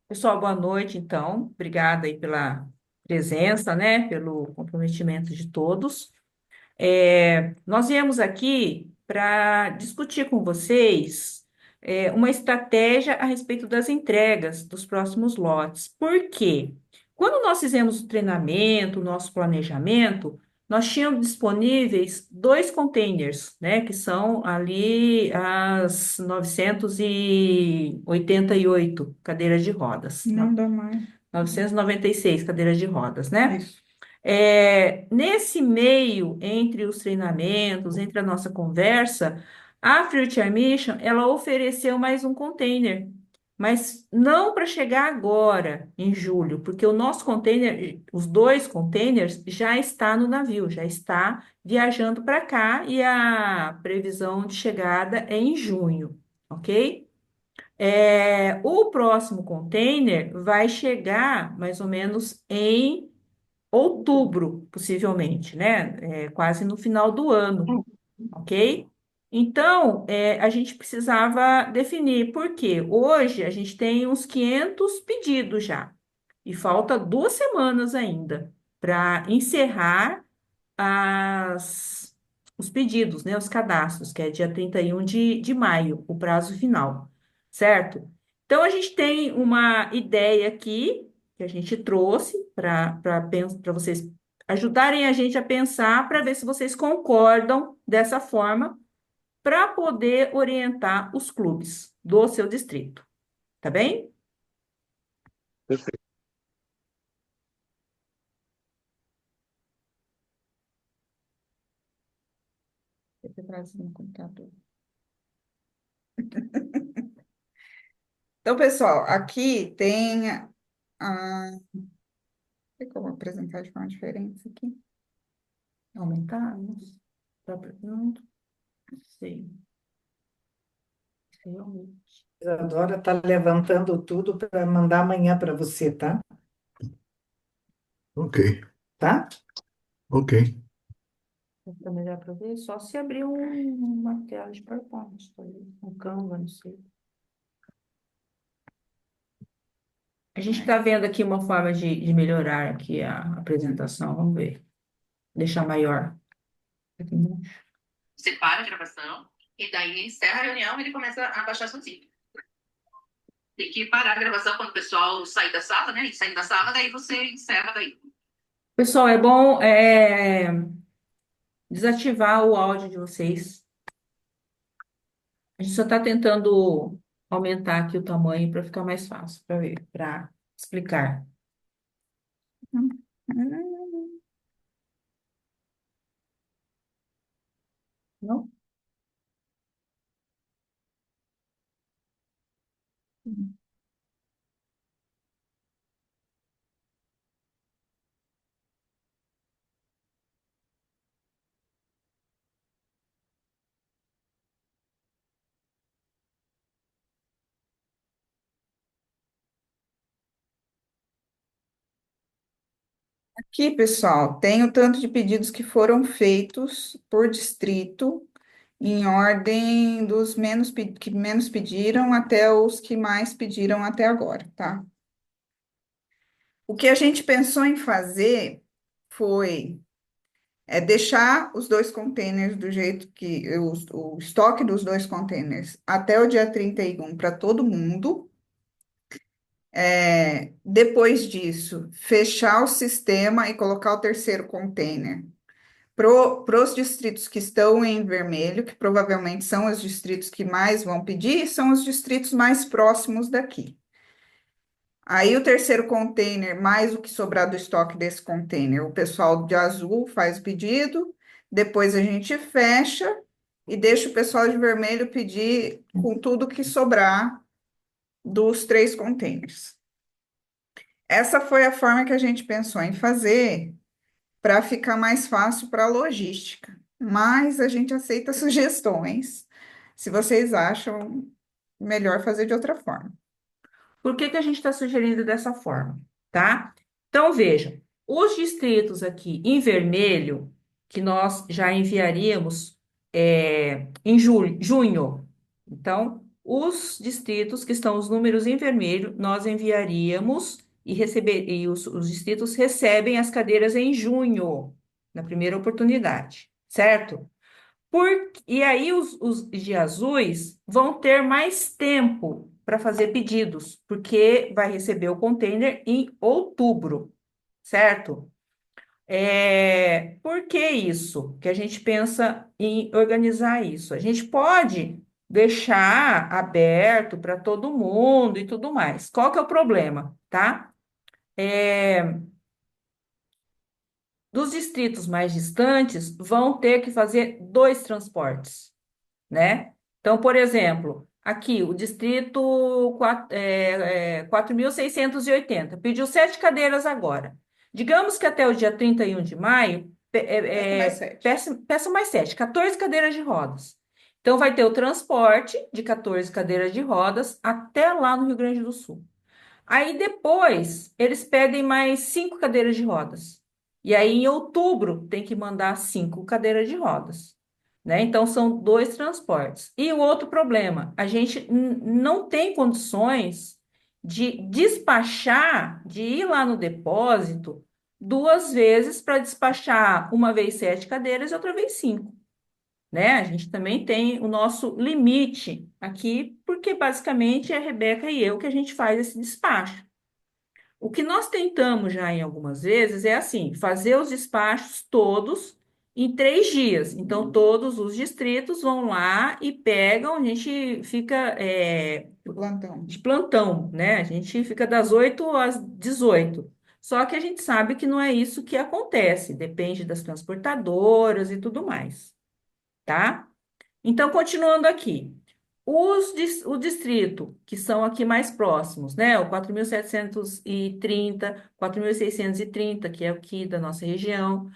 Pessoal, boa noite, então. Obrigada aí pela presença, né? Pelo comprometimento de todos. Nós viemos aqui para discutir com vocês uma estratégia a respeito das entregas dos próximos lotes. Por quê? Quando nós fizemos o treinamento, o nosso planejamento, nós tínhamos disponíveis dois containers, né? Que são ali as 988 cadeiras de rodas. Não dá mais. 996 cadeiras de rodas, né? Isso. Nesse meio, entre os treinamentos, entre a nossa conversa, a Future Mission, ela ofereceu mais um container, mas não para chegar agora, em julho, porque o nosso container, os dois containers, já está no navio, já está viajando para cá e a previsão de chegada é em junho, ok? O próximo container vai chegar mais ou menos em outubro, possivelmente, né? Quase no final do ano, ok? Então, a gente precisava definir, porque hoje a gente tem uns 500 pedidos já, e falta 2 semanas ainda para encerrar os pedidos, né? Os cadastros, que é dia 31 de maio, o prazo final, certo? Então, a gente tem uma ideia aqui que a gente trouxe para vocês ajudarem a gente a pensar para ver se vocês concordam dessa forma para poder orientar os clubes do seu distrito, tá bem? Perfeito. Deixa eu trazer no computador. Então, pessoal, aqui tem tem como apresentar de forma diferente isso aqui? Aumentar? Não sei. Realmente. Isadora está levantando tudo para mandar amanhã para você, tá? Ok, Tá? ok. Fica melhor para ver, só se abrir uma tela de PowerPoint, talvez, um Canva, não sei. A gente está vendo aqui uma forma de melhorar aqui a apresentação, vamos ver. Deixar maior. Você para a gravação e daí encerra a reunião e ele começa a baixar sozinho. Tem que parar a gravação quando o pessoal sair da sala, né? E sair da sala, daí você encerra daí. Pessoal, é bom desativar o áudio de vocês. A gente só está tentando aumentar aqui o tamanho para ficar mais fácil para ver, para explicar. Não? Aqui, pessoal, tem o tanto de pedidos que foram feitos por distrito, em ordem dos que menos pediram até os que mais pediram até agora, tá? O que a gente pensou em fazer foi deixar os dois containers do jeito que o estoque dos dois containers até o dia 31 para todo mundo. Depois disso, fechar o sistema e colocar o terceiro container para os distritos que estão em vermelho, que provavelmente são os distritos que mais vão pedir, e são os distritos mais próximos daqui. Aí o terceiro container, mais o que sobrar do estoque desse container, o pessoal de azul faz o pedido, depois a gente fecha e deixa o pessoal de vermelho pedir com tudo que sobrar dos três containers. Essa foi a forma que a gente pensou em fazer para ficar mais fácil para a logística. Mas a gente aceita sugestões, se vocês acham melhor fazer de outra forma. Por que que a gente está sugerindo dessa forma, tá? Então, vejam, os distritos aqui em vermelho, que nós já enviaríamos em julho, junho. Então, Os distritos que estão os números em vermelho, nós enviaríamos e os distritos recebem as cadeiras em junho, na primeira oportunidade, certo? E aí os de azuis vão ter mais tempo para fazer pedidos, porque vai receber o container em outubro, certo? Por que isso? Que a gente pensa em organizar isso. A gente pode deixar aberto para todo mundo e tudo mais. Qual que é o problema, tá? Dos distritos mais distantes, vão ter que fazer dois transportes, né? Então, por exemplo, aqui o distrito 4.680 pediu 7 cadeiras agora. Digamos que até o dia 31 de maio, Peça mais 7. peçam mais 7, 14 cadeiras de rodas. Então, vai ter o transporte de 14 cadeiras de rodas até lá no Rio Grande do Sul. Aí depois eles pedem mais 5 cadeiras de rodas. E aí em outubro tem que mandar 5 cadeiras de rodas, né? Então são dois transportes. E o outro problema, a gente não tem condições de despachar, de ir lá no depósito 2 vezes para despachar uma vez 7 cadeiras e outra vez 5, né? A gente também tem o nosso limite aqui, porque basicamente é a Rebeca e eu que a gente faz esse despacho. O que nós tentamos já em algumas vezes é assim, fazer os despachos todos em 3 dias. Então, todos os distritos vão lá e pegam, a gente fica Do plantão. de plantão, né? A gente fica das 8 às 18. Só que a gente sabe que não é isso que acontece, depende das transportadoras e tudo mais, tá? Então, continuando aqui. O distrito, que são aqui mais próximos, né? O 4.730, 4.630, que é aqui da nossa região,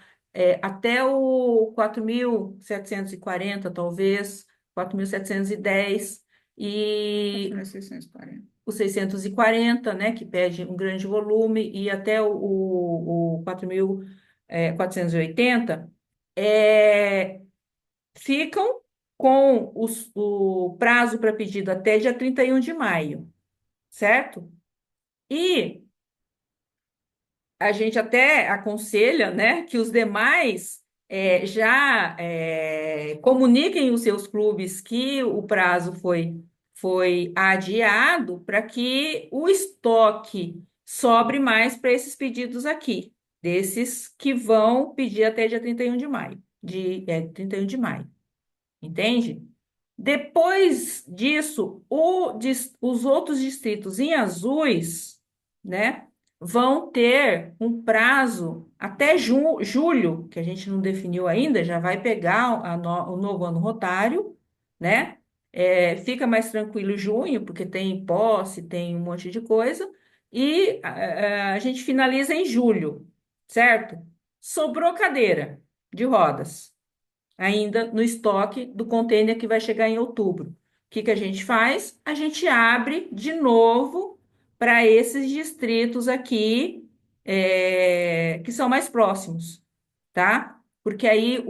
até o 4.740, talvez, 4.710, e 4.640. o 640, né? Que pede um grande volume, e até o 4.480, ficam com o prazo para pedido até dia 31 de maio, certo? E a gente até aconselha, né, que os demais já comuniquem os seus clubes que o prazo foi adiado para que o estoque sobre mais para esses pedidos aqui, desses que vão pedir até dia 31 de maio, 31 de maio. Entende? Depois disso, os outros distritos em azuis, né, vão ter um prazo até julho, que a gente não definiu ainda, já vai pegar o novo ano rotário, né? Fica mais tranquilo junho, porque tem posse, tem um monte de coisa, e a gente finaliza em julho, certo? Sobrou cadeira de rodas ainda no estoque do container que vai chegar em outubro. O que que a gente faz? A gente abre de novo para esses distritos aqui, que são mais próximos, tá? Porque aí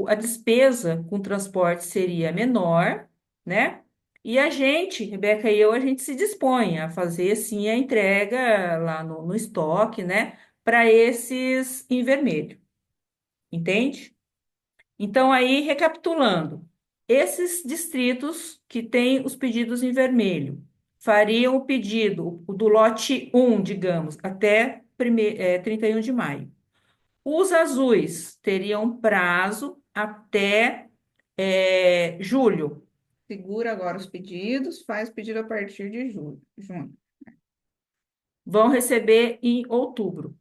a despesa com transporte seria menor, né? E a gente, Rebeca e eu, a gente se dispõe a fazer, sim, a entrega lá no estoque, né? Para esses em vermelho, entende? Então, aí, recapitulando, esses distritos que têm os pedidos em vermelho fariam o pedido, o do lote 1, digamos, até 31 de maio. Os azuis teriam prazo até julho. Segura agora os pedidos, faz pedido a partir de junho. Vão receber em outubro,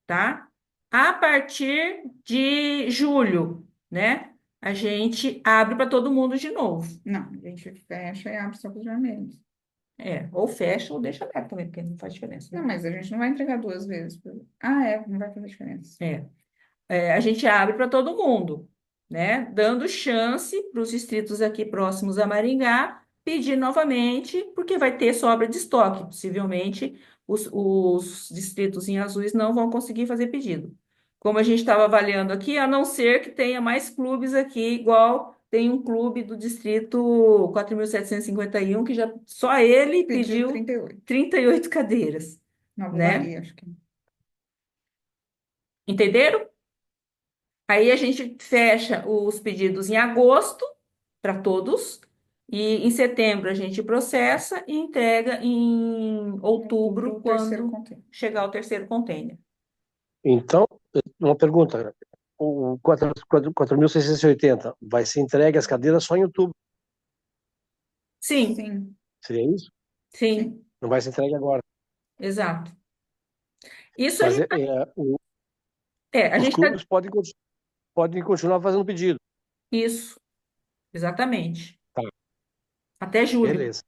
tá? A partir de julho, né? A gente abre para todo mundo de novo. Não, a gente fecha e abre só para os vermelhos. Ou fecha ou deixa aberto também, porque não faz diferença, Não, né? mas a gente não vai entregar 2 vezes. Ah, não vai fazer diferença. A gente abre para todo mundo, né? Dando chance para os distritos aqui próximos a Maringá pedir novamente, porque vai ter sobra de estoque. Possivelmente os distritos em azuis não vão conseguir fazer pedido. Como a gente estava avaliando aqui, a não ser que tenha mais clubes aqui, igual tem um clube do distrito 4.751 que já só ele Pediu pediu 38. 38 cadeiras, Nova né? Bahia, acho que. Entenderam? Aí a gente fecha os pedidos em agosto para todos, e em setembro a gente processa e entrega em outubro, O terceiro quando container. chegar o terceiro container. Então, uma pergunta. O 4.680 vai ser entregue as cadeiras só em outubro, Sim, Sim, seria isso? sim, sim. Não vai ser entregue agora. exato. Isso a Mas gente, a os gente tá, clubes podem continuar fazendo pedido. isso, exatamente. Tá, Até julho. beleza.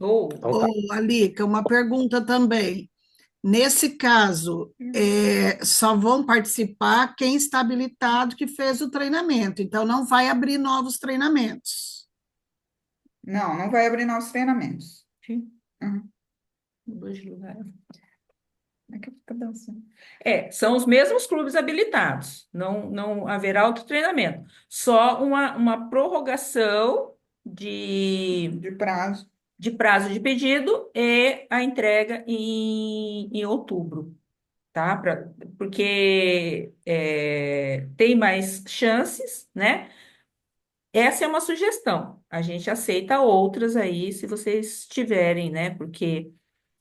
Ou, Então tá. Ô, Alica, uma pergunta também. Nesse caso, só vão participar quem está habilitado que fez o treinamento, então não vai abrir novos treinamentos. Não, não vai abrir novos treinamentos. sim, Uhum. mudou de lugar. É que fica dançando. São os mesmos clubes habilitados. Não, não haverá outro treinamento. Só uma prorrogação De prazo. de prazo de pedido e a entrega em outubro, tá? Porque tem mais chances, né? Essa é uma sugestão. A gente aceita outras aí, se vocês tiverem, né? Porque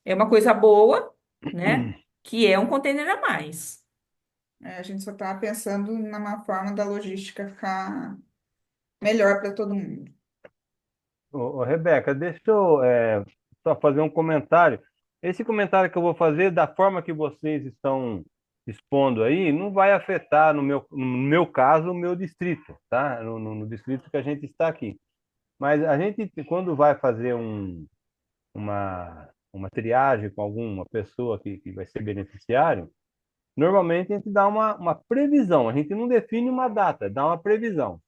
é uma coisa boa, né? Que é um container a mais. A gente só está pensando numa forma da logística ficar melhor para todo mundo. Rebeca, deixa eu só fazer um comentário. Esse comentário que eu vou fazer, da forma que vocês estão expondo aí, não vai afetar, no meu caso, o meu distrito, tá? No distrito que a gente está aqui. Mas a gente, quando vai fazer uma triagem com alguma pessoa que vai ser beneficiário, normalmente a gente dá uma previsão, a gente não define uma data, dá uma previsão.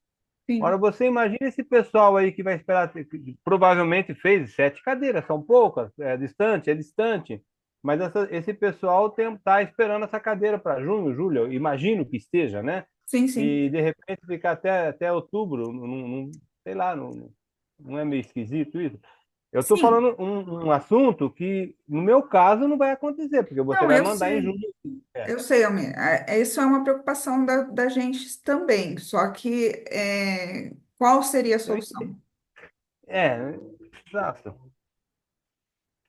Ora, Sim, você imagina esse pessoal aí que vai esperar, que provavelmente fez 7 cadeiras, são poucas, é distante, mas esse pessoal está esperando essa cadeira para junho, julho, eu imagino que esteja, né? sim, sim. E de repente ficar até outubro, sei lá, não é meio esquisito isso? Eu estou Sim, falando um assunto que, no meu caso, não vai acontecer, porque você Não, vai eu mandar em sei. julho. É, Eu sei, Almir. Isso é uma preocupação da gente também. Só que qual seria a eu solução? exato.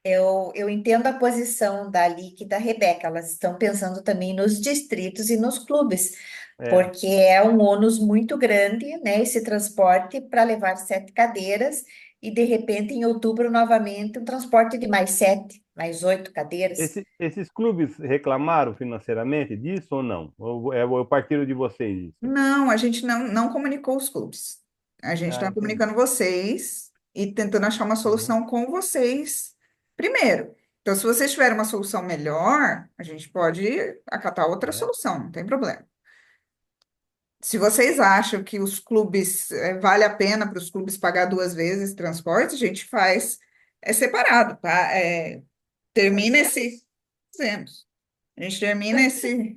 Eu entendo a posição da Alice e da Rebeca, elas estão pensando também nos distritos e nos clubes, É. porque é um ônus muito grande, né, esse transporte para levar 7 cadeiras e, de repente, em outubro, novamente, um transporte de mais 7, mais 8 cadeiras. Esses clubes reclamaram financeiramente disso ou não? Ou é o partido de vocês isso? Não, a gente não comunicou os clubes. A gente Ah, está entendi. comunicando vocês e tentando achar uma Uhum. solução com vocês primeiro. Então, se vocês tiverem uma solução melhor, a gente pode acatar outra É. solução, não tem problema. Se vocês acham que os clubes, vale a pena para os clubes pagar duas vezes transporte, a gente faz separado, tá? Termina esse. Fizemos. A gente termina esse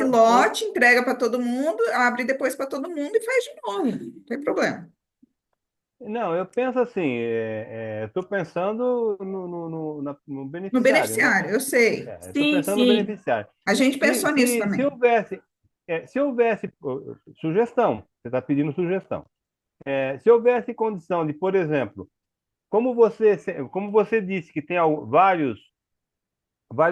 lote, entrega para todo mundo, abre depois para todo mundo e faz de novo. Não tem problema. Não, eu penso assim, eu estou pensando no No beneficiário, né? beneficiário, eu sei. Estou sim, pensando no sim. beneficiário. A gente Se, pensou nisso se, se também. houvesse, se houvesse sugestão, você está pedindo sugestão. Se houvesse condição de, por exemplo, como você disse que tem vários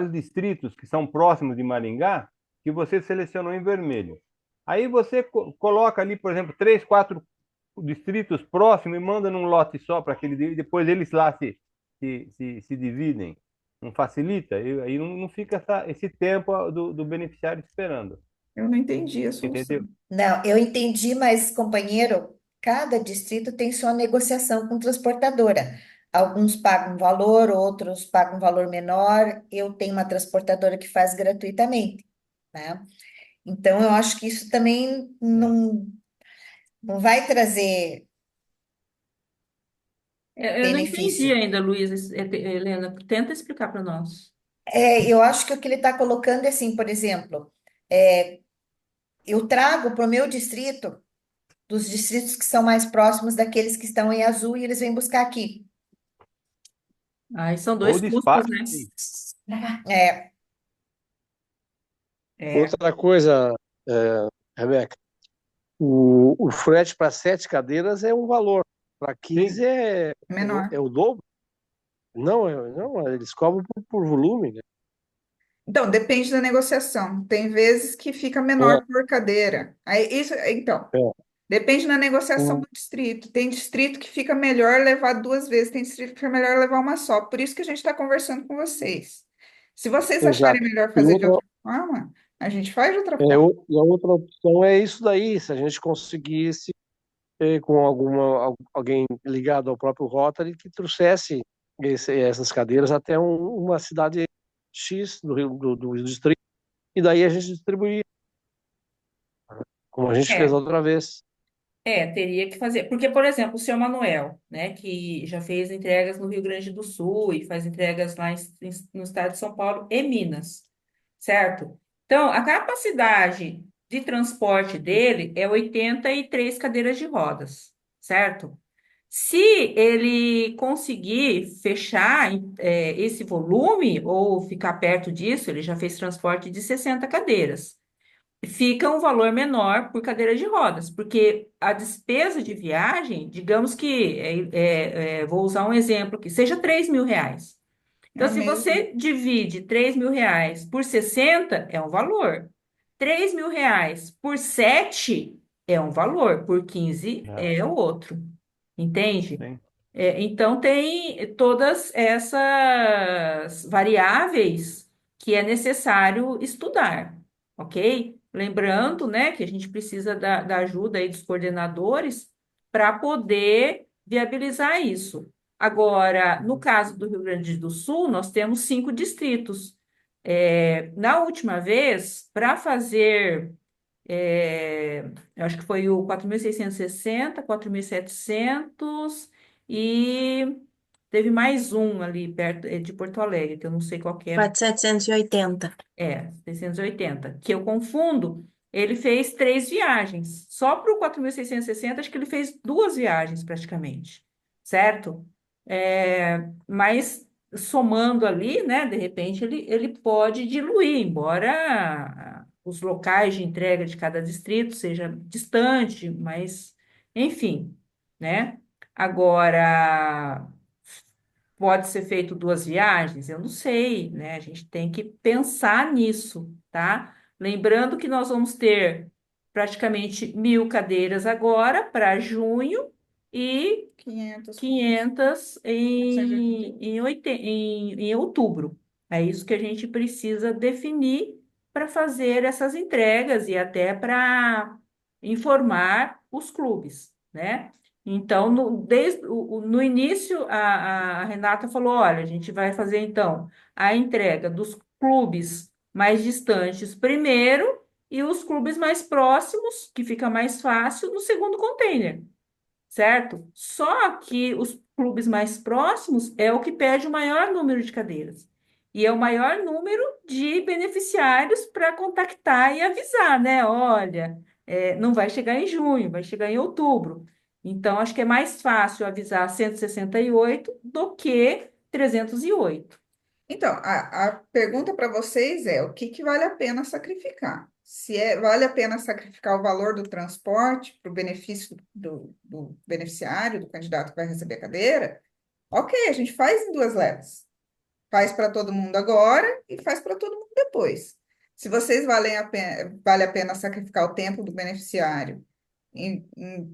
distritos que são próximos de Maringá, que você selecionou em vermelho. Aí você coloca ali, por exemplo, 3, 4 distritos próximos e manda num lote só para aquele, depois eles lá se dividem. Não facilita? Aí não fica esse tempo do beneficiário esperando. Eu não entendi a Entendeu? solução. Não, eu entendi, mas, companheiro, cada distrito tem sua negociação com transportadora. Alguns pagam um valor, outros pagam um valor menor. Eu tenho uma transportadora que faz gratuitamente, né? Então, eu acho que isso também É. não vai trazer Eu não entendi benefício. ainda, Luiz, Helena, tenta explicar para nós. Eu acho que o que ele está colocando é assim, por exemplo, eu trago para o meu distrito dos distritos que são mais próximos daqueles que estão em azul e eles vêm buscar aqui. Aí são Ou dois custos, despacho, né? sim. É, É, Outra coisa, Rebeca, o frete para 7 cadeiras é um valor, para 15 Sim, Menor. é o dobro. Não, não, eles cobram por volume, né? Então, depende da negociação. Tem vezes que fica menor por cadeira. Aí, então, É. depende da negociação O- do distrito. Tem distrito que fica melhor levar duas vezes, tem distrito que fica melhor levar uma só. Por isso que a gente está conversando com vocês. Se vocês acharem Exato. melhor E fazer de outra, outra forma, a gente faz de outra forma. e a outra opção é isso daí, se a gente conseguisse, com alguém ligado ao próprio Rotary, que trouxesse essas cadeiras até uma cidade X do distrito, e daí a gente distribuía, como a gente fez a é, outra vez. teria que fazer. Porque, por exemplo, o seu Manuel, né, que já fez entregas no Rio Grande do Sul e faz entregas lá no estado de São Paulo e Minas, certo? Então, a capacidade de transporte dele é 83 cadeiras de rodas, certo? Se ele conseguir fechar esse volume ou ficar perto disso, ele já fez transporte de 60 cadeiras. Fica um valor menor por cadeira de rodas, porque a despesa de viagem, digamos que, vou usar um exemplo aqui, seja R$ 3.000. É Então, a se mesma. você divide R$ 3.000 por 60 é um valor. R$ 3.000 por 7 é um valor, por 15 é, é o outro. Entende? sim. Então, tem todas essas variáveis que é necessário estudar, ok? Lembrando, né, que a gente precisa da ajuda aí dos coordenadores para poder viabilizar isso. Agora, no caso do Rio Grande do Sul, nós temos 5 distritos. Na última vez, para fazer eu acho que foi o 4.660, 4.700 e teve mais um ali perto de Porto Alegre, que eu não sei qual que é, 4.780. 680, que eu confundo. Ele fez 3 viagens. Só para o 4.660 acho que ele fez 2 viagens praticamente, certo? Mas somando ali, né, de repente ele pode diluir, embora os locais de entrega de cada distrito seja distante, mas enfim, né? Agora, pode ser feito 2 viagens? Eu não sei, né? A gente tem que pensar nisso, tá? Lembrando que nós vamos ter praticamente 1.000 cadeiras agora para junho e 500 para 500 480. em outubro. É isso que a gente precisa definir para fazer essas entregas e até para informar os clubes, né? Então, no início, a Renata falou: olha, a gente vai fazer então a entrega dos clubes mais distantes primeiro e os clubes mais próximos, que fica mais fácil, no segundo container, certo? Só que os clubes mais próximos é o que pede o maior número de cadeiras. E é o maior número de beneficiários para contactar e avisar, né? Olha, não vai chegar em junho, vai chegar em outubro. Então, acho que é mais fácil avisar 168 do que 308. Então, a pergunta para vocês é: o que que vale a pena sacrificar? Se vale a pena sacrificar o valor do transporte para o benefício do beneficiário, do candidato que vai receber a cadeira, ok, a gente faz em duas levas. Faz para todo mundo agora e faz para todo mundo depois. Se vocês vale a pena sacrificar o tempo do beneficiário em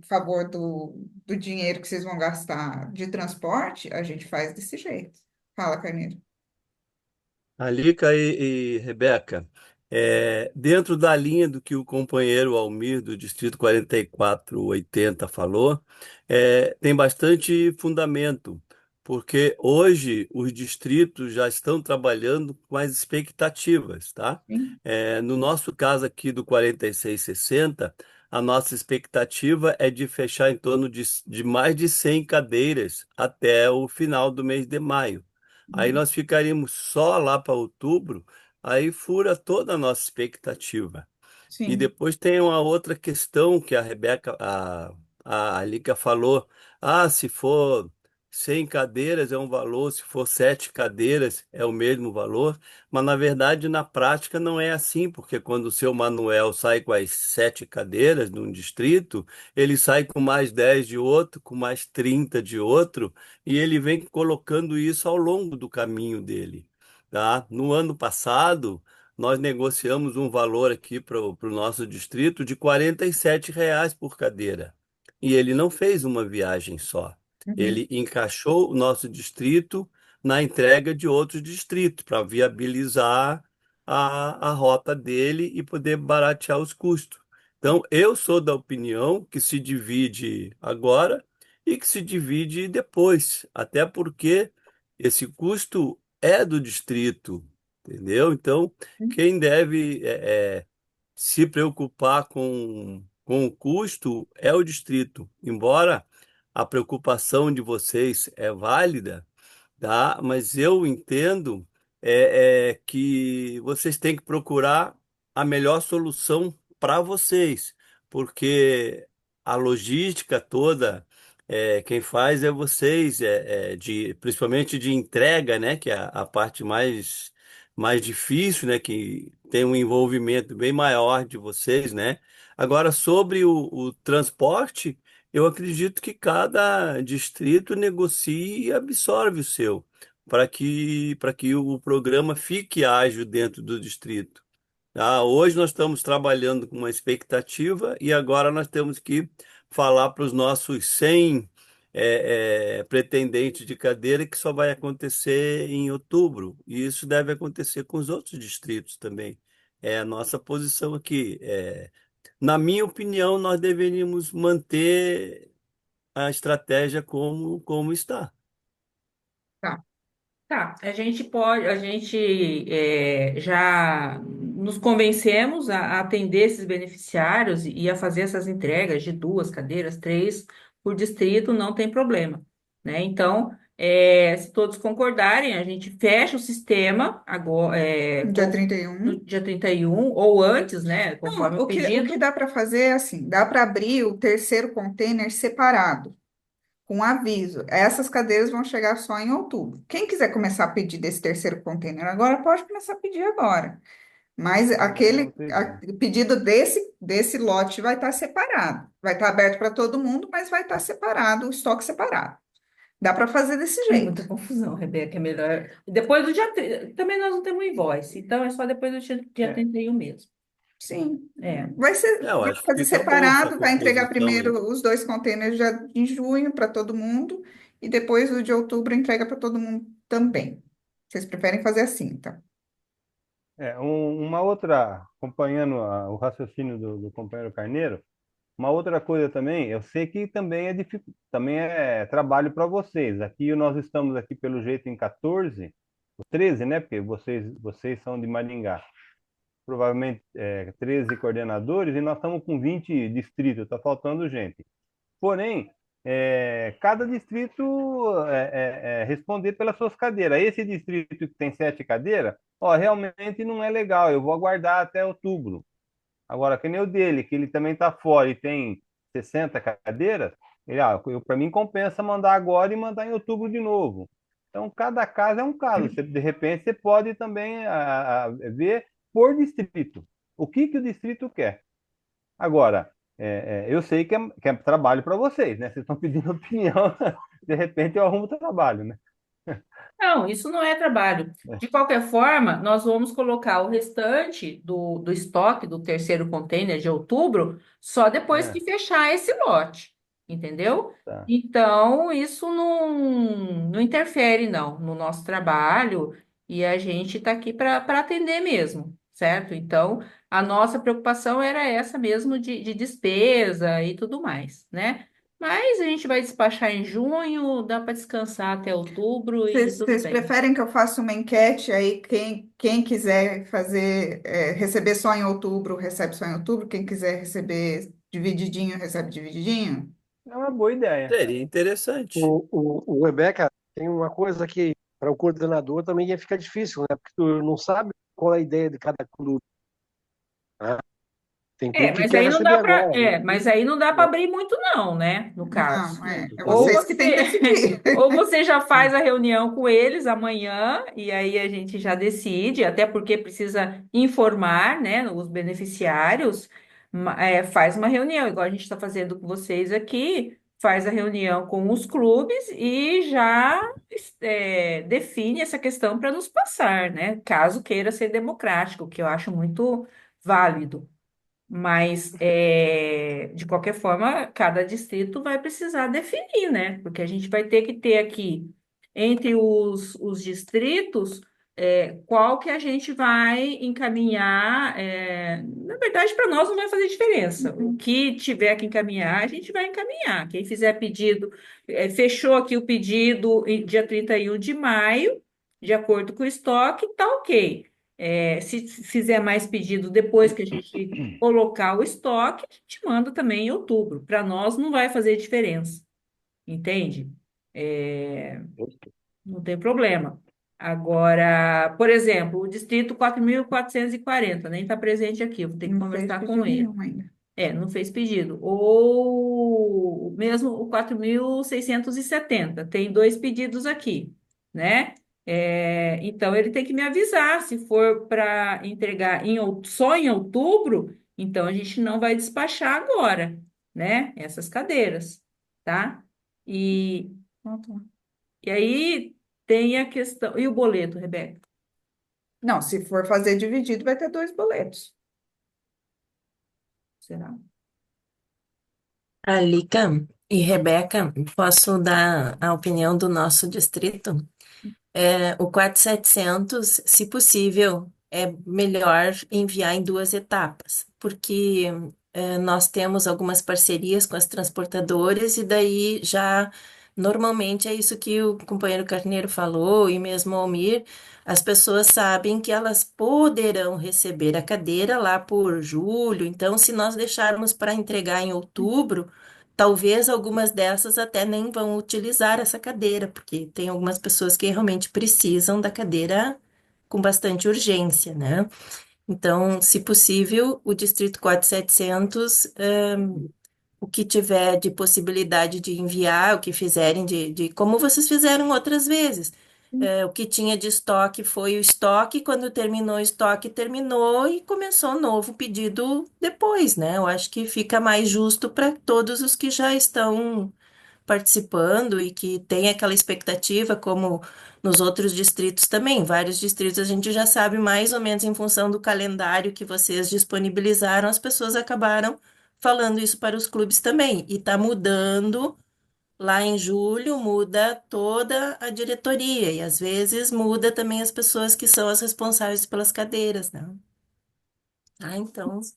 favor do dinheiro que vocês vão gastar de transporte, a gente faz desse jeito. Fala, Carneiro. Alica e Rebeca, dentro da linha do que o companheiro Almir, do Distrito 4480, falou, tem bastante fundamento, porque hoje os distritos já estão trabalhando com as expectativas, tá? Sim. No nosso caso aqui do 4660, a nossa expectativa é de fechar em torno de mais de 100 cadeiras até o final do mês de maio. Aí nós ficaríamos só lá para outubro, aí fura toda a nossa expectativa. E Sim. depois tem uma outra questão que a Rebeca, a Alica falou. Ah, se for 100 cadeiras é um valor, se for 7 cadeiras é o mesmo valor. Mas, na verdade, na prática não é assim, porque quando o seu Manuel sai com as 7 cadeiras num distrito, ele sai com mais 10 de outro, com mais 30 de outro, e ele vem colocando isso ao longo do caminho dele. Tá? No ano passado, nós negociamos um valor aqui para o nosso distrito de R$ 47 por cadeira. E ele não fez uma viagem só. Uhum. Ele encaixou o nosso distrito na entrega de outros distritos para viabilizar a rota dele e poder baratear os custos. Então, eu sou da opinião que se divide agora e que se divide depois, até porque esse custo é do distrito, entendeu? Então, quem deve se preocupar com o custo é o distrito. Embora a preocupação de vocês é válida, tá? Mas eu entendo que vocês têm que procurar a melhor solução para vocês, porque a logística toda, quem faz é vocês, principalmente de entrega, né? Que é a parte mais difícil, né? Que tem um envolvimento bem maior de vocês, né? Agora, sobre o transporte, eu acredito que cada distrito negocie e absorve o seu, para que o programa fique ágil dentro do distrito. Ah, hoje nós estamos trabalhando com uma expectativa e agora nós temos que falar para os nossos 100 pretendentes de cadeira que só vai acontecer em outubro. E isso deve acontecer com os outros distritos também. É a nossa posição aqui. Na minha opinião, nós deveríamos manter a estratégia como está. Tá. Tá, a gente já nos convencemos a atender esses beneficiários e a fazer essas entregas de 2 cadeiras, 3 por distrito, não tem problema, né? Então, se todos concordarem, a gente fecha o sistema agora, No dia 31. no dia 31 ou antes, né? Não, Conforme o o que pedido. dá para fazer é assim, dá para abrir o terceiro container separado, com aviso. Essas cadeiras vão chegar só em outubro. Quem quiser começar a pedir desse terceiro container agora, pode começar a pedir agora. Mas o pedido desse lote vai estar separado. Vai estar aberto para todo mundo, mas vai estar separado, o estoque separado. Dá para fazer desse É jeito. muita confusão, Rebeca, é melhor. Depois do dia 30, também nós não temos invoice, então é só depois do dia É, 31 mesmo. Sim, É. Eu vai acho que fazer fica bom essa separado, vai entregar composição aí. primeiro os 2 containers já em junho para todo mundo, e depois o de outubro entrega para todo mundo também. Vocês preferem fazer assim, então? uma outra, acompanhando o raciocínio do companheiro Carneiro, uma outra coisa também, eu sei que também é trabalho para vocês. Aqui nós estamos aqui pelo jeito em 14, 13, né? Porque vocês são de Maringá. Provavelmente 13 coordenadores e nós estamos com 20 distritos, está faltando gente. Porém, cada distrito responder pelas suas cadeiras. Esse distrito que tem 7 cadeiras, ó, realmente não é legal, eu vou aguardar até outubro. Agora, que nem o dele, que ele também está fora e tem 60 cadeiras, para mim compensa mandar agora e mandar em outubro de novo. Então, cada caso é um caso. De repente, você pode também ver por distrito. O que o distrito quer? Agora, eu sei que é trabalho para vocês, né? Vocês estão pedindo opinião, de repente eu arrumo trabalho, né? Não, isso não é trabalho. De qualquer forma, nós vamos colocar o restante do estoque do terceiro container de outubro só depois É, que fechar esse lote, entendeu? tá. Então, isso não interfere, não, no nosso trabalho e a gente está aqui para atender mesmo, certo? Então, a nossa preocupação era essa mesmo de despesa e tudo mais, né? Mas a gente vai despachar em junho, dá para descansar até outubro e tudo Vocês bem. preferem que eu faça uma enquete aí? Quem quiser receber só em outubro, recebe só em outubro. Quem quiser receber divididinho, recebe divididinho? É uma boa ideia. Seria interessante. O Rebeca, tem uma coisa que para o coordenador também ia ficar difícil, né? Porque tu não sabe qual é a ideia de cada clube, né? Tem É, clube que mas quer aí não receber dá para, agora, né? mas aí não dá para abrir muito não, né? No caso. Não, é Ou vocês que têm que você, decidir. ou você já faz a reunião com eles amanhã e aí a gente já decide, até porque precisa informar, né, os beneficiários, faz uma reunião, igual a gente está fazendo com vocês aqui, faz a reunião com os clubes e já define essa questão para nos passar, né? Caso queira ser democrático, que eu acho muito válido. Mas, de qualquer forma, cada distrito vai precisar definir, né? Porque a gente vai ter que ter aqui, entre os distritos, qual que a gente vai encaminhar. Na verdade, para nós não vai fazer diferença. O que tiver que encaminhar, a gente vai encaminhar. Quem fizer pedido, fechou aqui o pedido dia 31 de maio, de acordo com o estoque, tá ok. Se fizer mais pedido depois que a gente colocar o estoque, a gente manda também em outubro. Para nós não vai fazer diferença, entende? É, não tem problema. Agora, por exemplo, o distrito 4.440 nem está presente aqui, eu vou ter que Não fez conversar com pedido ele. nenhum ainda. Não fez pedido. Ou mesmo o 4.670 tem dois pedidos aqui, né? Então ele tem que me avisar se for para entregar só em outubro, então a gente não vai despachar agora, né? Essas cadeiras, tá? E, e aí tem a questão. E o boleto, Rebeca? Não, se for fazer dividido, vai ter 2 boletos. Será? Alica e Rebeca, posso dar a opinião do nosso distrito? O 4.700, se possível, é melhor enviar em duas etapas, porque nós temos algumas parcerias com as transportadoras e daí já normalmente é isso que o companheiro Carneiro falou e mesmo o Almir, as pessoas sabem que elas poderão receber a cadeira lá por julho, então se nós deixarmos para entregar em outubro, talvez algumas dessas até nem vão utilizar essa cadeira, porque tem algumas pessoas que realmente precisam da cadeira com bastante urgência, né? Então, se possível, o Distrito 4700, o que tiver de possibilidade de enviar, o que fizerem como vocês fizeram outras vezes. O que tinha de estoque foi o estoque, quando terminou o estoque, terminou e começou um novo pedido depois, né? Eu acho que fica mais justo para todos os que já estão participando e que têm aquela expectativa, como nos outros distritos também. Vários distritos a gente já sabe mais ou menos em função do calendário que vocês disponibilizaram, as pessoas acabaram falando isso para os clubes também. E está mudando. Lá em julho muda toda a diretoria e às vezes muda também as pessoas que são as responsáveis pelas cadeiras, né? Então, Mas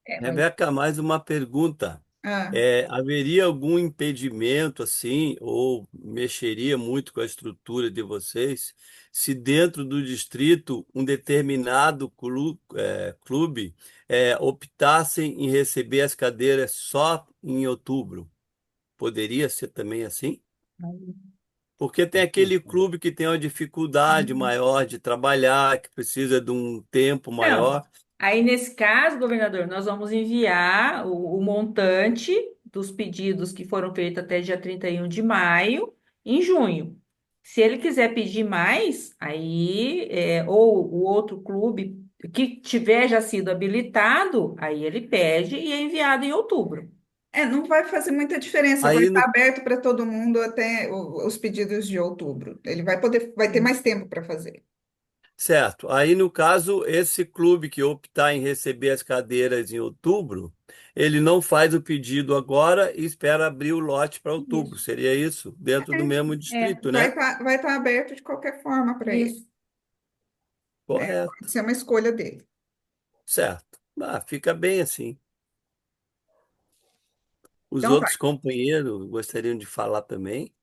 Rebeca, mais uma pergunta. Ah, Haveria algum impedimento assim, ou mexeria muito com a estrutura de vocês, se dentro do distrito um determinado clube optassem em receber as cadeiras só em outubro? Poderia ser também assim? Porque tem aquele clube que tem uma dificuldade maior de trabalhar, que precisa de um tempo não. maior. Aí, nesse caso, governador, nós vamos enviar o montante dos pedidos que foram feitos até dia 31 de maio, em junho. Se ele quiser pedir mais, aí, ou o outro clube que tiver já sido habilitado, aí ele pede e é enviado em outubro. não vai fazer muita diferença, vai Aí estar no aberto para todo mundo até os pedidos de outubro. Ele vai ter mais tempo para fazer. Certo. Aí, no caso, esse clube que optar em receber as cadeiras em outubro, ele não faz o pedido agora e espera abrir o lote para outubro. Isso. Seria isso? Dentro do mesmo distrito, né? Vai estar aberto de qualquer forma para ele. Isso. Correto. Pode ser uma escolha dele. Certo. Fica bem assim. Os Então, outros companheiros gostariam de falar também?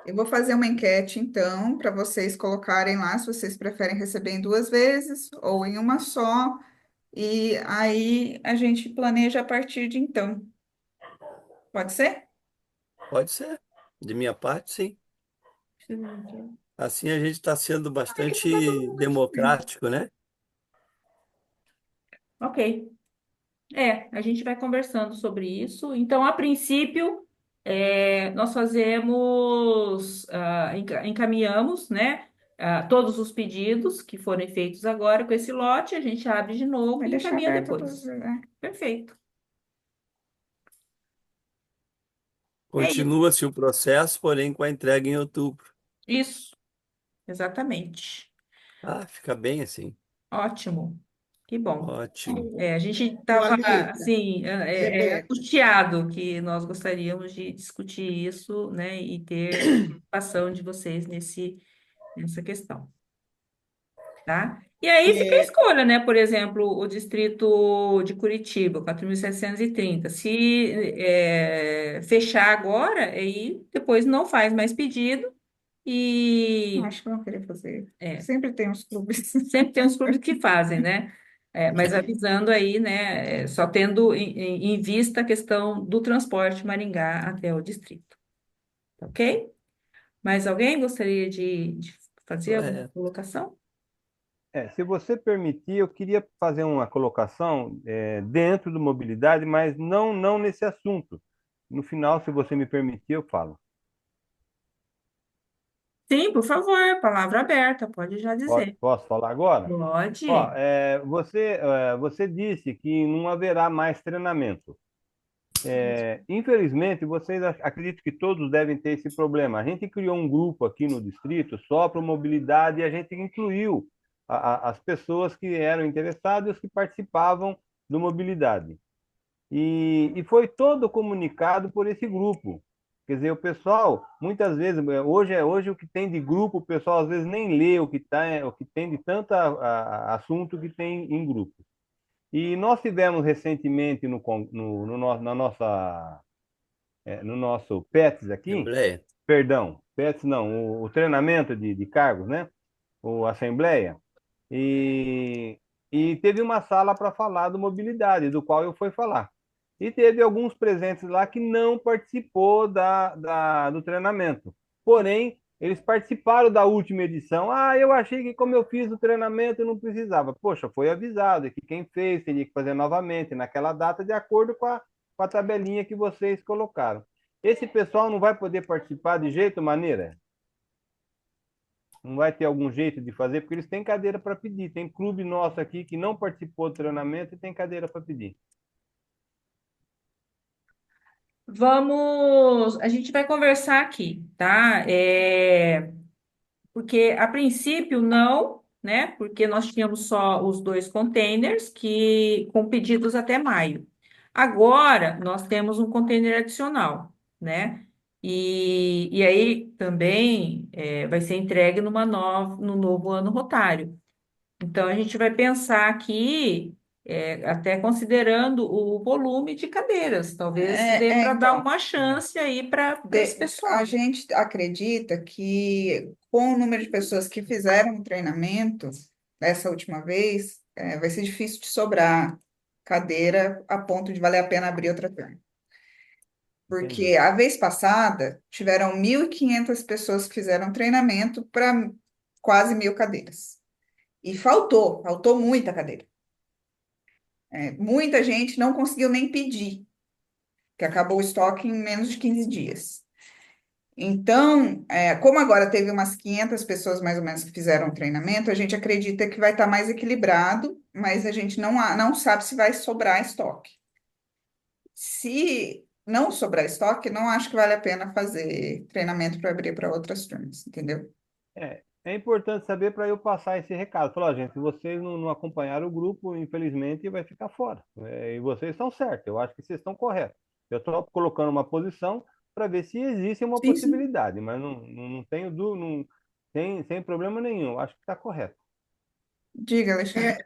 eu vou fazer uma enquete, então, para vocês colocarem lá se vocês preferem receber em 2 vezes ou em uma só. E aí a gente planeja a partir de então. Pode ser? Pode ser. De minha parte, sim. Assim a gente está sendo É que não vai fazer bastante muita diferença. democrático, né? Ok. A gente vai conversando sobre isso. Então, a princípio, nós fazemos, encaminhamos, né, todos os pedidos que forem feitos agora com esse lote, a gente abre de novo Vai e deixar encaminha aberto depois. todos, né? Perfeito. É isso. Continua-se o processo, porém com a entrega em outubro. Isso, exatamente. Ah, fica bem assim. Ótimo. Que bom. Ótimo. A gente O estava, Alica, assim, Rebeca, angustiado que nós gostaríamos de discutir isso, né, e ter participação de vocês nessa questão, tá? E aí fica a é, escolha, né? Por exemplo, o distrito de Curitiba, 4.730. Se fechar agora, aí depois não faz mais pedido e Acho que vão querer fazer. é, Sempre tem uns clubes. sempre tem uns clubes que fazem, né? Mas avisando aí, né? Só tendo em vista a questão do transporte Maringá até o distrito, tá ok? Mais alguém gostaria de fazer alguma Correto. colocação? Se você permitir, eu queria fazer uma colocação dentro do mobilidade, mas não nesse assunto. No final, se você me permitir, eu falo. Sim, por favor, palavra aberta, pode já dizer. Posso falar agora? Ó, Pode. você disse que não haverá mais treinamento. Infelizmente, vocês acredito que todos devem ter esse problema. A gente criou um grupo aqui no distrito só para mobilidade e a gente incluiu as pessoas que eram interessadas e os que participavam do mobilidade. E foi todo comunicado por esse grupo. Quer dizer, o pessoal, muitas vezes, hoje o que tem de grupo, o pessoal às vezes nem lê o que tem de tanto assunto que tem em grupo. E nós tivemos recentemente no nosso PETS aqui, Assembleia. perdão, PETS não, o treinamento de cargos, né? O Assembleia, e, e teve uma sala para falar do mobilidade, do qual eu fui falar. E teve alguns presentes lá que não participou do treinamento. Porém, eles participaram da última edição. Ah, eu achei que como eu fiz o treinamento eu não precisava. Poxa, foi avisado que quem fez teria que fazer novamente naquela data de acordo com a tabelinha que vocês colocaram. Esse pessoal não vai poder participar de jeito maneira? Não vai ter algum jeito de fazer, porque eles têm cadeira para pedir. Tem clube nosso aqui que não participou do treinamento e tem cadeira para pedir. A gente vai conversar aqui, tá? Porque a princípio não, né? Porque nós tínhamos só os dois containers que com pedidos até maio. Agora nós temos um container adicional, né? E aí também vai ser entregue no novo ano rotário. Então, a gente vai pensar aqui, até considerando o volume de cadeiras, talvez dê para dar Então, uma chance aí para esse a pessoal. gente acredita que com o número de pessoas que fizeram o treinamento dessa última vez, vai ser difícil de sobrar cadeira a ponto de valer a pena abrir outra turma. Entendi. Porque a vez passada tiveram 1.500 pessoas que fizeram treinamento para quase 1.000 cadeiras. E faltou muita cadeira. Muita gente não conseguiu nem pedir, que acabou o estoque em menos de 15 dias. Então, como agora teve umas 500 pessoas mais ou menos que fizeram o treinamento, a gente acredita que vai estar mais equilibrado, mas a gente não sabe se vai sobrar estoque. Se não sobrar estoque, não acho que vale a pena fazer treinamento para abrir para outras turmas, entendeu? É importante saber para eu passar esse recado. Falar, gente, se vocês não acompanharam o grupo, infelizmente vai ficar fora. E vocês estão certos, eu acho que vocês estão corretos. Eu estou colocando uma posição para ver se existe uma Sim, sim. possibilidade, mas não tenho dúvida, não tem sem problema nenhum. Eu acho que está correto. Diga, Alexandre.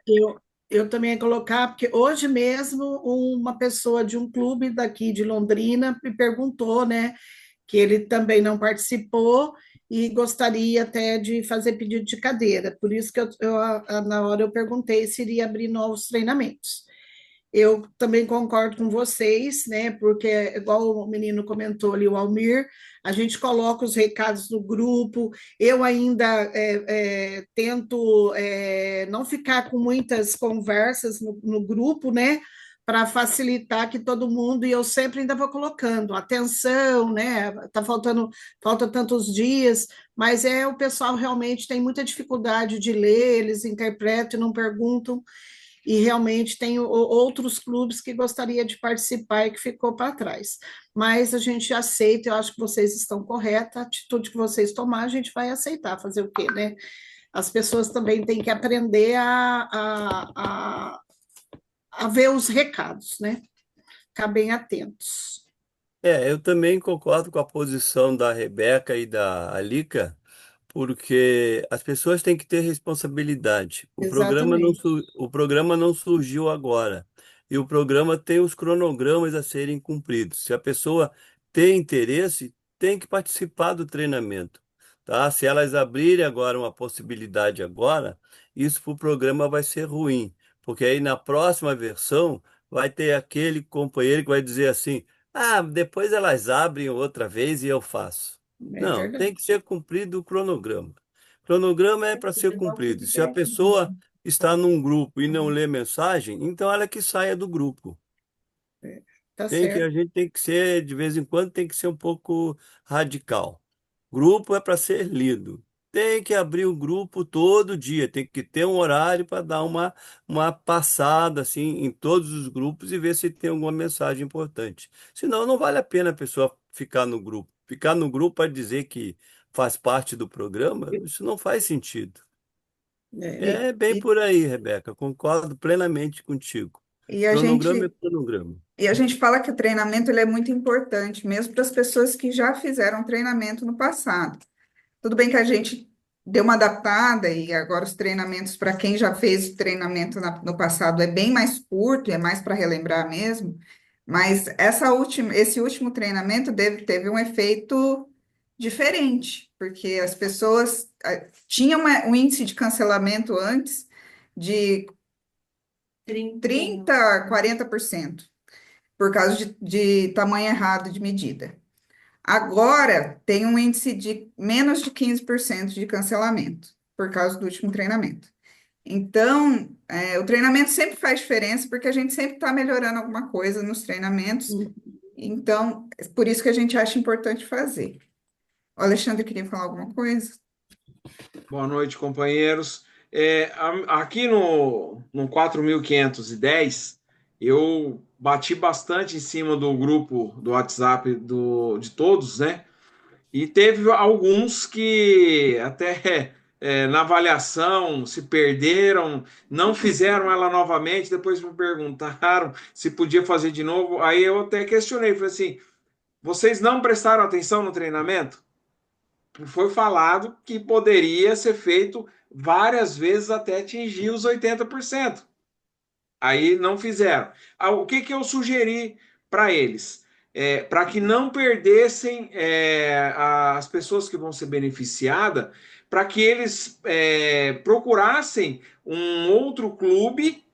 eu também ia colocar, porque hoje mesmo uma pessoa de um clube daqui de Londrina me perguntou, né, que ele também não participou e gostaria até de fazer pedido de cadeira. Por isso que na hora eu perguntei se iria abrir novos treinamentos. Eu também concordo com vocês, né? Porque, igual o menino comentou ali, o Almir, a gente coloca os recados no grupo. Eu ainda tento não ficar com muitas conversas no grupo, né? Para facilitar que todo mundo, e eu sempre ainda vou colocando atenção, né? Falta tantos dias, mas o pessoal realmente tem muita dificuldade de ler, eles interpretam e não perguntam e realmente tem outros clubes que gostaria de participar e que ficou para trás. Mas a gente aceita, eu acho que vocês estão corretos, a atitude que vocês tomar, a gente vai aceitar, fazer o quê, né? As pessoas também têm que aprender a ver os recados, né? Ficar bem atentos. Eu também concordo com a posição da Rebeca e da Alica, porque as pessoas têm que ter responsabilidade. Exatamente. O programa não surgiu agora. E o programa tem os cronogramas a serem cumpridos. Se a pessoa tem interesse, tem que participar do treinamento, tá? Se elas abrirem agora uma possibilidade agora, isso para o programa vai ser ruim, porque aí na próxima versão vai ter aquele companheiro que vai dizer assim: ah, depois elas abrem outra vez e eu faço. É Não, verdade. tem que ser cumprido o cronograma. O cronograma é para ser cumprido. Se a pessoa está num grupo e não lê mensagem, então ela que saia do grupo. Tá A certo. gente tem que ser, de vez em quando, tem que ser um pouco radical. Grupo é para ser lido. Tem que abrir o grupo todo dia, tem que ter um horário para dar uma passada assim em todos os grupos e ver se tem alguma mensagem importante. Senão, não vale a pena a pessoa ficar no grupo. Ficar no grupo para dizer que faz parte do programa, isso não faz sentido. É, É bem por aí, Rebeca, concordo plenamente contigo. E a Cronograma é gente, cronograma. e a gente fala que o treinamento ele é muito importante, mesmo para as pessoas que já fizeram treinamento no passado. Tudo bem que a gente deu uma adaptada e agora os treinamentos, para quem já fez o treinamento no passado, é bem mais curto, é mais para relembrar mesmo, mas esse último treinamento teve um efeito diferente, porque as pessoas tinham um índice de cancelamento antes de 30 a 40%, por causa de tamanho errado de medida. Agora tem um índice de menos de 15% de cancelamento, por causa do último treinamento. Então, o treinamento sempre faz diferença, porque a gente sempre está melhorando alguma coisa nos treinamentos. Então, é por isso que a gente acha importante fazer. O Alexandre queria falar alguma coisa? Boa noite, companheiros. Aqui no 4510, eu bati bastante em cima do grupo do WhatsApp de todos, né? E teve alguns que até na avaliação se perderam, não fizeram ela novamente, depois me perguntaram se podia fazer de novo. Aí eu até questionei, falei assim: vocês não prestaram atenção no treinamento? Foi falado que poderia ser feito várias vezes até atingir os 80%. Aí não fizeram. O que eu sugeri para eles? Para que não perdessem as pessoas que vão ser beneficiadas, para que eles procurassem um outro clube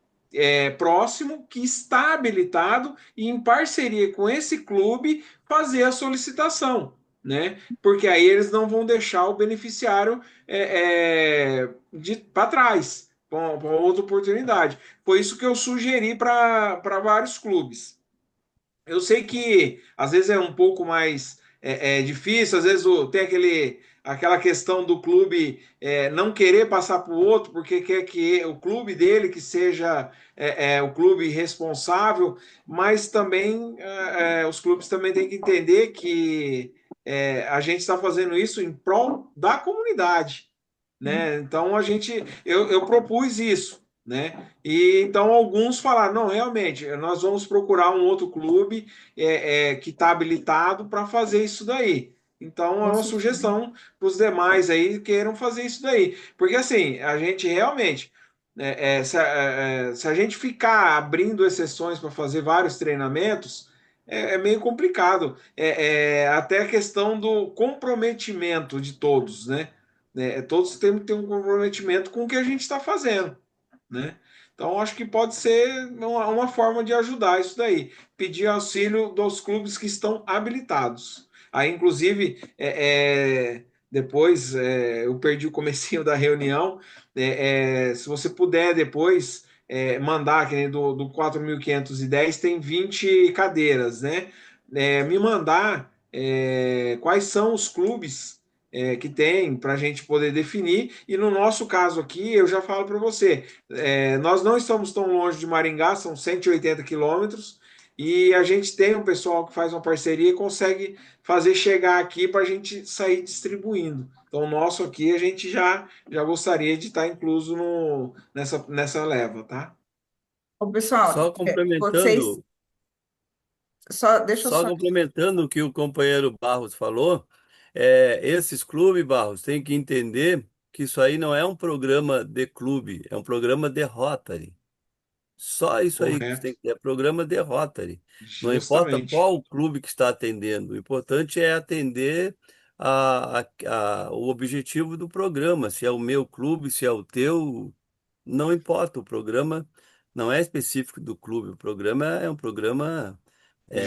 próximo que está habilitado e em parceria com esse clube fazer a solicitação, né? Porque aí eles não vão deixar o beneficiário para trás, com outra oportunidade. Foi isso que eu sugeri para vários clubes. Eu sei que às vezes é um pouco mais difícil, às vezes tem aquela questão do clube não querer passar para o outro, porque quer que o clube dele que seja o clube responsável, mas também os clubes também têm que entender que a gente está fazendo isso em prol da comunidade, né? Então eu propus isso, né? E então alguns falaram, não, realmente, nós vamos procurar um outro clube que está habilitado para fazer isso daí. Então é uma sugestão para os demais aí que queiram fazer isso daí, porque assim a gente realmente se a gente ficar abrindo exceções para fazer vários treinamentos é meio complicado. Até a questão do comprometimento de todos, né? Todos temos que ter um comprometimento com o que a gente está fazendo, né? Então, acho que pode ser uma forma de ajudar isso daí. Pedir auxílio dos clubes que estão habilitados. Aí, inclusive, depois eu perdi o comecinho da reunião. Se você puder depois mandar, que nem do 4.510 tem 20 cadeiras, né? Me mandar quais são os clubes que tem para a gente poder definir. E no nosso caso aqui, eu já falo para você, nós não estamos tão longe de Maringá, são 180 quilômetros, e a gente tem um pessoal que faz uma parceria e consegue fazer chegar aqui para a gente sair distribuindo. Então, o nosso aqui, a gente já gostaria de estar incluso nessa leva, tá? Ô, pessoal, Só vocês complementando, deixa eu só só. complementando o que o companheiro Barros falou, esses clubes, Barros, têm que entender que isso aí não é um programa de clube, é um programa de Rotary. Só isso aí que você tem Correto. que ter, é programa de Rotary. Não importa Justamente. qual o clube que está atendendo, o importante é atender o objetivo do programa. Se é o meu clube, se é o teu, não importa. O programa não é específico do clube, o programa é um programa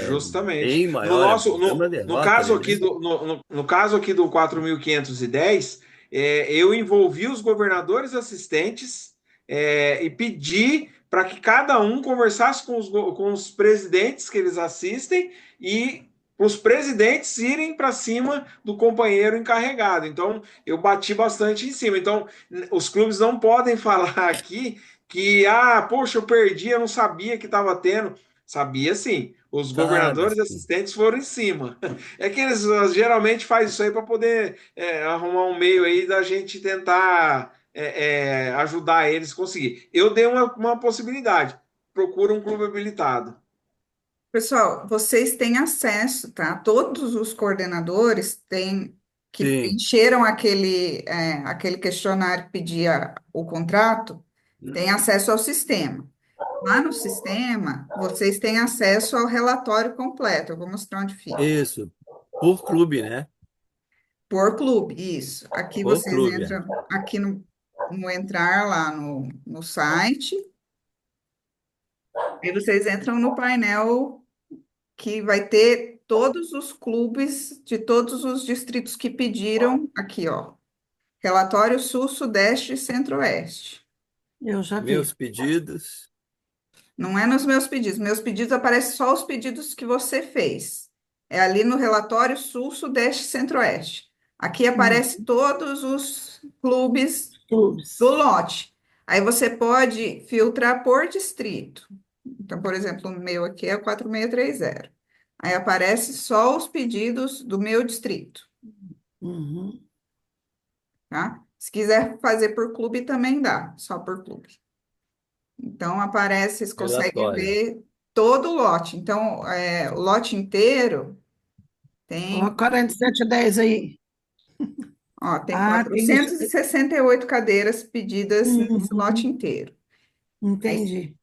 Justamente. bem No maior, é um nosso, programa de no caso Rotary, aqui né? no caso aqui do 4.510, eu envolvi os governadores assistentes, e pedi para que cada um conversasse com os presidentes que eles assistem e os presidentes irem para cima do companheiro encarregado. Então, eu bati bastante em cima. Então, os clubes não podem falar aqui que, poxa, eu perdi, eu não sabia que estava tendo. Sabia sim. Os Sabe, governadores sim. assistentes foram em cima. É que eles geralmente fazem isso aí para poder arrumar um meio aí da gente tentar ajudar eles a conseguir. Eu dei uma possibilidade. Procura um clube habilitado. Pessoal, vocês têm acesso, tá? Todos os coordenadores que Sim. preencheram aquele questionário que pedia o contrato, têm acesso ao sistema. Lá no sistema, vocês têm acesso ao relatório completo. Eu vou mostrar onde fica. Isso. Por clube, né? Por clube, isso. Aqui Por vocês clube, é. entram, aqui no entrar lá no site, e vocês entram no painel que vai ter todos os clubes de todos os distritos que pediram aqui, ó. Relatório Sul, Sudeste e Centro-Oeste. Eu já Meus vi. pedidos. Não é nos meus pedidos. Meus pedidos aparecem só os pedidos que você fez. É ali no relatório Sul, Sudeste e Centro-Oeste. Aqui aparece todos os clubes do Clubes. lote. Aí você pode filtrar por distrito. Então, por exemplo, o meu aqui é o 4630. Aí aparece só os pedidos do meu distrito, Uhum. tá? Se quiser fazer por clube, também dá, só por clube. Então, aparece, vocês conseguem Relatório. ver todo o lote. Então, o lote inteiro Ó, tem, 4710 aí. ó, tem Ah, tem isso. 468 cadeiras pedidas nesse lote Uhum. inteiro. Aí, Entendi.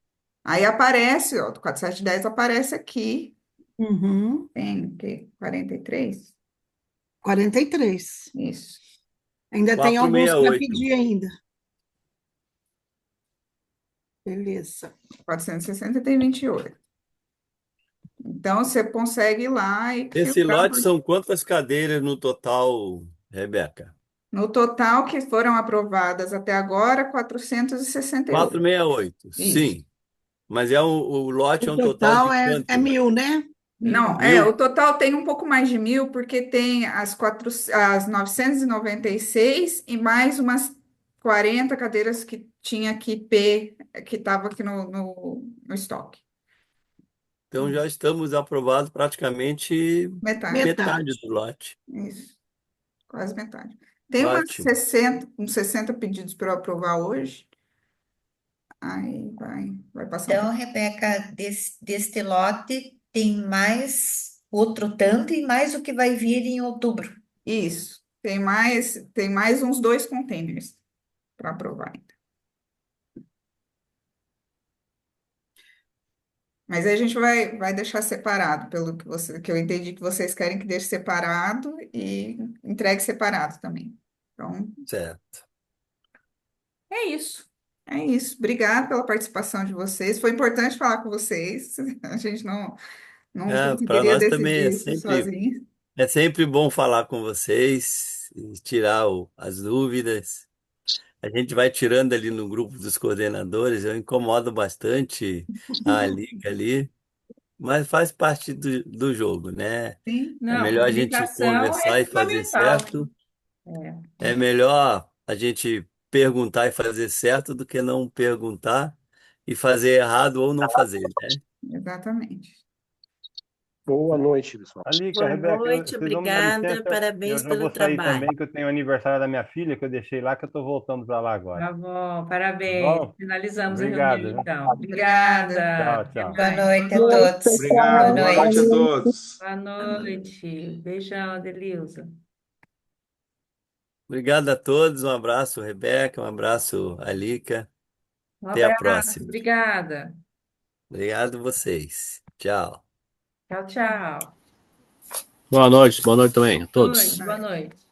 aí aparece, ó, do 4710 aparece aqui, Uhum. tem o quê? 43? 43. Isso. Ainda tem alguns para 468. pedir ainda. Beleza. 460 tem 28. Então, você consegue ir lá e Esse filtrar lote são quantas cadeiras no total, Rebeca? no total que foram aprovadas até agora, 468. 468. Isso. Sim. Mas o lote O é um total total de é quanto? 1000, né? Não, o 1.000? total tem um pouco mais de 1.000, porque tem as 996 e mais umas 40 cadeiras que tinha aqui P, que estava aqui no estoque. Então já estamos aprovados praticamente Metade. metade Metade. do lote. Isso, quase metade. Tem Ótimo. uns 60 pedidos para eu aprovar hoje. Aí vai passar um Então, pouco. Rebeca, deste lote tem mais outro tanto e mais o que vai vir em outubro. Isso. Tem mais uns 2 containers para aprovar ainda. Mas aí a gente vai deixar separado, pelo que eu entendi que vocês querem que deixe separado e entregue separado também. Então, Certo. é isso. É isso. Obrigada pela participação de vocês. Foi importante falar com vocês. A gente não Para conseguiria nós também decidir isso sozinho. é sempre bom falar com vocês e tirar as dúvidas. A gente vai tirando ali no grupo dos coordenadores, eu incomodo bastante a Alica ali, mas faz parte do jogo, né? Sim, É Não, melhor a gente comunicação é conversar e fazer fundamental. certo. É, É melhor a gente perguntar e fazer certo do que não perguntar e fazer errado ou não fazer, né? exatamente. Boa noite, pessoal. Alica, Boa Rebeca, noite, vocês vão me dar obrigada, licença, eu parabéns já pelo vou sair trabalho. também, que eu tenho o aniversário da minha filha, que eu deixei lá, que eu estou voltando para lá agora. tá bom, Tá parabéns. bom? Finalizamos a reunião, Obrigado, viu? então. Obrigada. Obrigada. Tchau, Até tchau. Boa mais. noite a todos. Boa Obrigado. Boa noite a noite. todos. Boa noite. Beijão, Adelilza. Obrigado a todos, um abraço, Rebeca, um abraço, Alica. Um Até a abraço. próxima. Obrigada. Obrigado a vocês. Tchau. Tchau, tchau. Boa noite também a Boa todos. noite. Boa noite.